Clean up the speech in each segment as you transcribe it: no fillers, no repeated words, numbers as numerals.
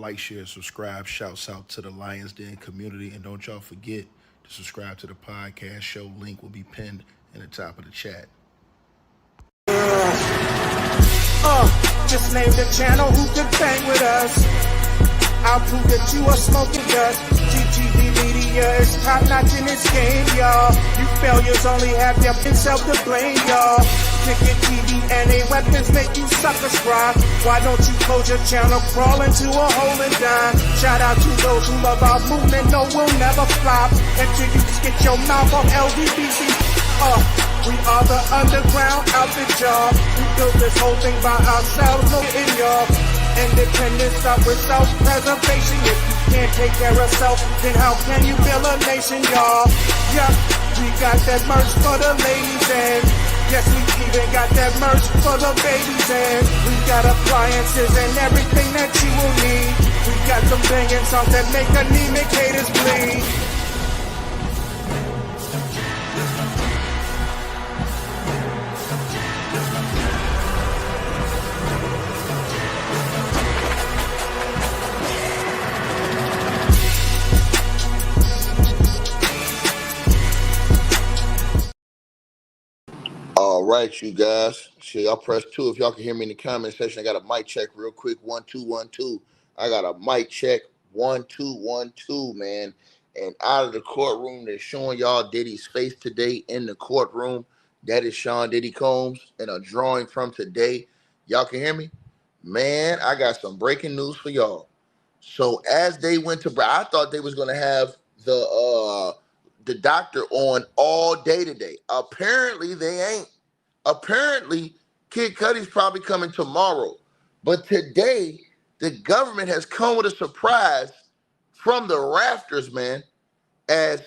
Like, share, subscribe. Shouts out to the Lions Den community. And don't y'all forget to subscribe to the podcast show. Link will be pinned in the top of the chat. Just name the channel who could bang with us. I'll prove that you are smoking dust. GTV Media is top notch in this game, y'all. You failures only have yourself to blame, y'all. Ticket TV and a weapons make you suckers cry. Why don't you close your channel, crawl into a hole and die? Shout out to those who love our movement, no, we'll never flop until you get your mouth off LGBT. We are the underground outfit, y'all. We built this whole thing by ourselves, no in y'all. Independence start with self-preservation. If you can't take care of self, then how can you build a nation, y'all? Yup, we got that merch for the ladies and yes, we even got that merch for the babies and we got appliances and everything that you will need. We got some banging songs that make anemic haters bleed. All right, you guys. See, y'all press 2 if y'all can hear me in the comment section. I got a mic check real quick. 1 2 1 2. I got a mic check. 1 2 1 2, man. And out of the courtroom, they're showing y'all Diddy's face today in the courtroom. That is Sean Diddy Combs and a drawing from today. Y'all can hear me? Man, I got some breaking news for y'all. So as they went to, I thought they was gonna have the doctor on all day today. Apparently they ain't. Apparently Kid Cudi's probably coming tomorrow. But today the government has come with a surprise from the rafters, man, as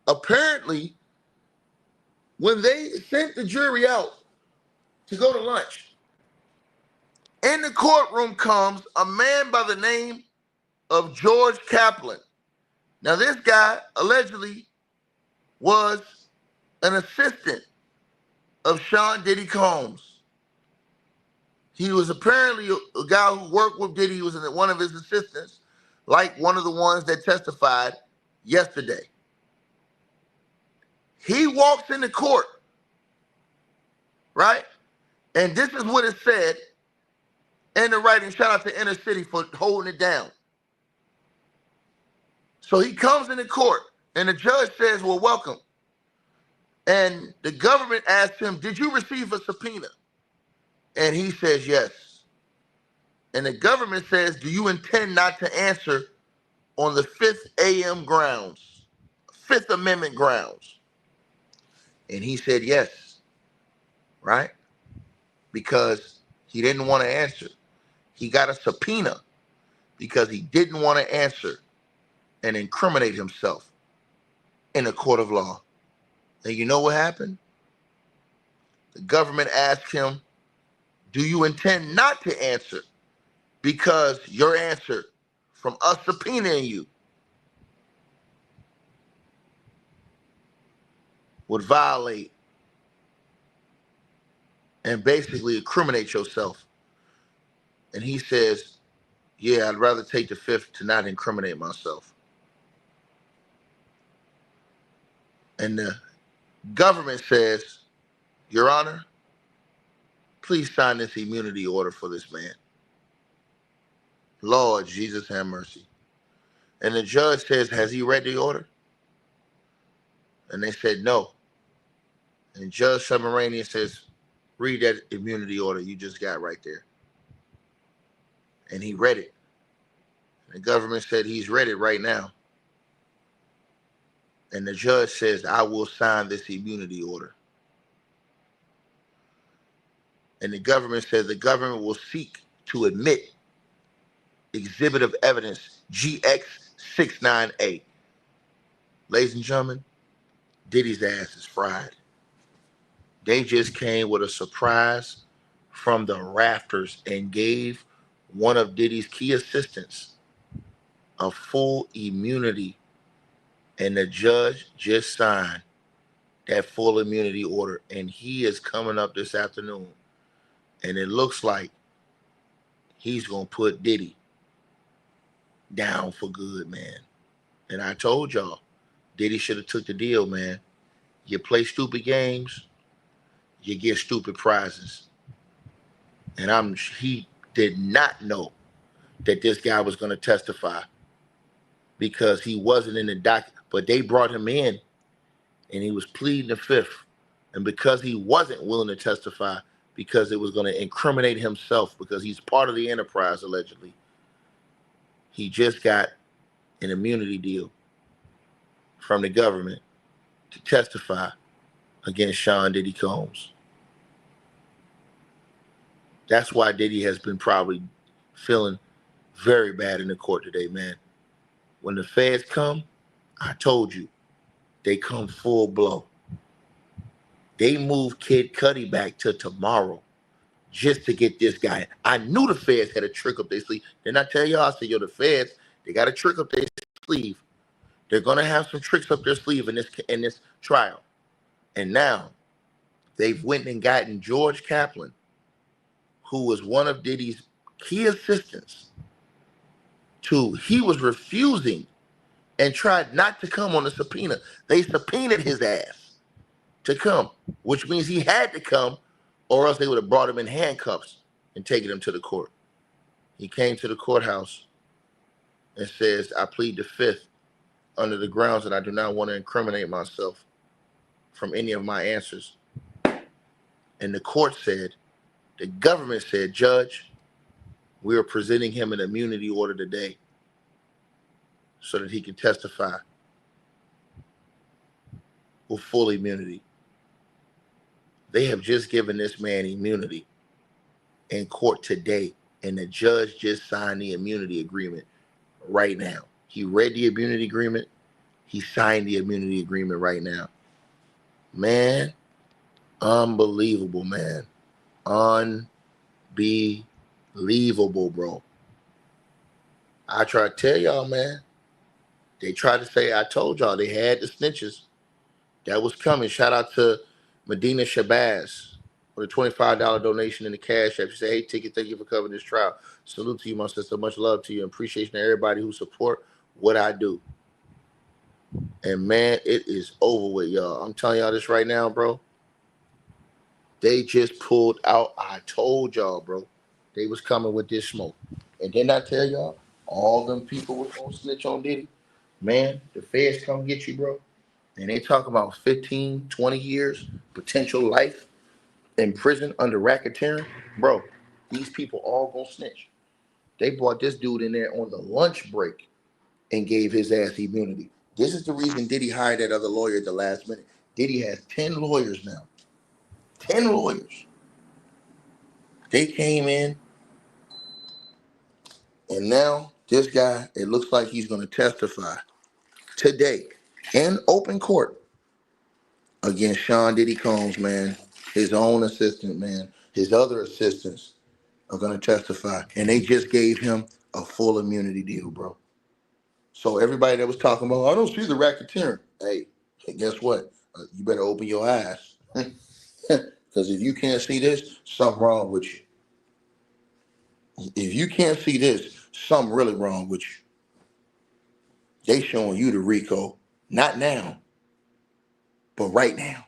apparently when they sent the jury out to go to lunch, in the courtroom comes a man by the name of George Kaplan. Now this guy allegedly was an assistant of Sean Diddy Combs. He was apparently a guy who worked with Diddy. He was one of his assistants, like one of the ones that testified yesterday. He walks into court, right? And this is what it said in the writing. Shout out to Inner City for holding it down. So he comes into court, and the judge says, well, welcome. And the government asked him, did you receive a subpoena? And he says, yes. And the government says, do you intend not to answer on the Fifth AM grounds, Fifth Amendment grounds? And he said, yes, right? Because he didn't want to answer. He got a subpoena because he didn't want to answer and incriminate himself in a court of law. And you know what happened? The government asked him, do you intend not to answer because your answer from us subpoenaing you would violate and basically incriminate yourself? And he says, yeah, I'd rather take the fifth to not incriminate myself. And the government says, Your Honor, please sign this immunity order for this man. Lord Jesus, have mercy. And the judge says, has he read the order? And they said, no. And Judge Submaranian says, read that immunity order you just got right there. And he read it. And the government said he's read it right now. And the judge says, I will sign this immunity order. And the government says the government will seek to admit exhibit of evidence GX69A. Ladies and gentlemen, Diddy's ass is fried. They just came with a surprise from the rafters and gave one of Diddy's key assistants a full immunity. And the judge just signed that full immunity order. And he is coming up this afternoon. And it looks like he's going to put Diddy down for good, man. And I told y'all, Diddy should have took the deal, man. You play stupid games, you get stupid prizes. And he did not know that this guy was going to testify because he wasn't in the docket. But they brought him in, and he was pleading the fifth. And because he wasn't willing to testify, because it was going to incriminate himself, because he's part of the enterprise, allegedly, he just got an immunity deal from the government to testify against Sean Diddy Combs. That's why Diddy has been probably feeling very bad in the court today, man. When the feds come, I told you, they come full blow. They moved Kid Cudi back to tomorrow just to get this guy. I knew the feds had a trick up their sleeve. Didn't I tell y'all? I said, yo, the feds, they got a trick up their sleeve. They're gonna have some tricks up their sleeve in this trial. And now they've went and gotten George Kaplan, who was one of Diddy's key assistants. He was refusing and tried not to come on the subpoena. They subpoenaed his ass to come, which means he had to come, or else they would have brought him in handcuffs and taken him to the court. He came to the courthouse and says, I plead the fifth under the grounds that I do not want to incriminate myself from any of my answers. And the court said, the government said, Judge, we are presenting him an immunity order today so that he can testify with full immunity. They have just given this man immunity in court today, and the judge just signed the immunity agreement right now. He read the immunity agreement. He signed the immunity agreement right now. Man, unbelievable, man. Unbelievable, bro. I try to tell y'all, man. They tried to say, I told y'all, they had the snitches. That was coming. Shout out to Medina Shabazz with a $25 donation in the Cash App. She said, hey, Ticket, thank you for covering this trial. Salute to you, my sister. Much love to you. Appreciation to everybody who support what I do. And, man, it is over with, y'all. I'm telling y'all this right now, bro. They just pulled out. I told y'all, bro. They was coming with this smoke. And didn't I tell y'all, all them people was going to snitch on Diddy? Man, the feds come get you, bro. And they talk about 15, 20 years, potential life in prison under racketeering. Bro, these people all gonna snitch. They brought this dude in there on the lunch break and gave his ass immunity. This is the reason Diddy hired that other lawyer at the last minute. Diddy has 10 lawyers now. 10 lawyers. They came in, and now this guy, it looks like he's gonna testify today in open court against Sean Diddy Combs, man. His own assistant, man. His other assistants are going to testify. And they just gave him a full immunity deal, bro. So everybody that was talking about, I don't see the racketeering. Hey, guess what? You better open your eyes. Because if you can't see this, something wrong with you. If you can't see this, something really wrong with you. They showing you the RICO. Not now, but right now.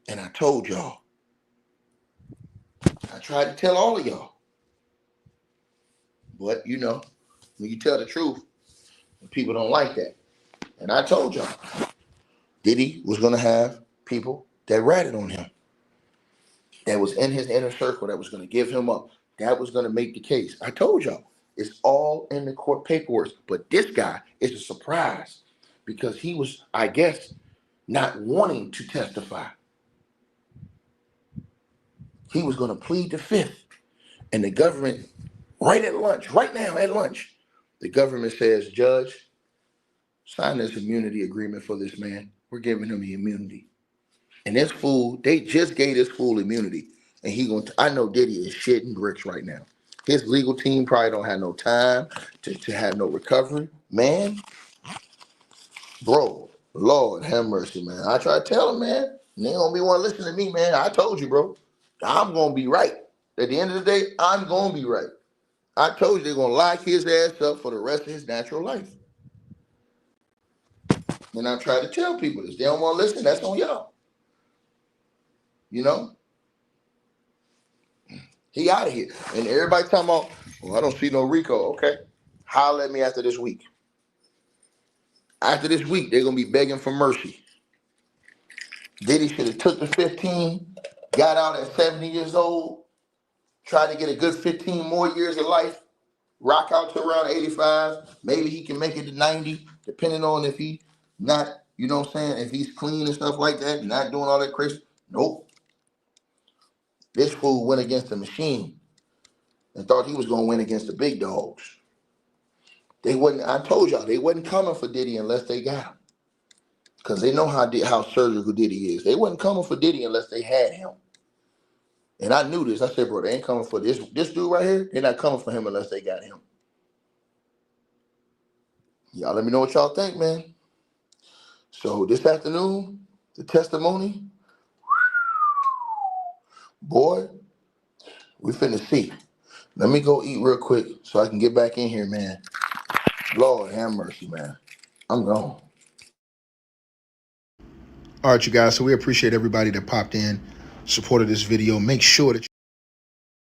And I told y'all. I tried to tell all of y'all. But, you know, when you tell the truth, people don't like that. And I told y'all, Diddy was going to have people that ratted on him, that was in his inner circle, that was going to give him up. That was going to make the case. I told y'all, it's all in the court paperwork. But this guy is a surprise because he was, I guess, not wanting to testify. He was going to plead the fifth. And the government, right at lunch, right now at lunch, the government says, Judge, sign this immunity agreement for this man. We're giving him the immunity. And this fool, they just gave this fool immunity. And I know Diddy is shitting bricks right now. His legal team probably don't have no time to have no recovery. Man, bro, Lord have mercy, man. I try to tell him, man. And they don't be want to listen to me, man. I told you, bro. I'm going to be right. At the end of the day, I'm going to be right. I told you they're gonna lock his ass up for the rest of his natural life. And I try to tell people this. They don't want to listen. That's on y'all. You know? He out of here. And everybody talking about, well, I don't see no Rico. Okay. Holler at me after this week. After this week, they're going to be begging for mercy. Diddy should have took the 15, got out at 70 years old, tried to get a good 15 more years of life, rock out to around 85. Maybe he can make it to 90, depending on if he not, you know what I'm saying, if he's clean and stuff like that, not doing all that crazy. Nope. This fool went against the machine and thought he was going to win against the big dogs. They wasn't, I told y'all, they wasn't coming for Diddy unless they got him. Because they know how surgical Diddy is. They wasn't coming for Diddy unless they had him. And I knew this. I said, bro, they ain't coming for this dude right here. They're not coming for him unless they got him. Y'all let me know what y'all think, man. So this afternoon, the testimony, boy, we finna see. Let me go eat real quick so I can get back in here, man. Lord have mercy, man. I'm gone. All right, you guys. So we appreciate everybody that popped in, supported this video. Make sure that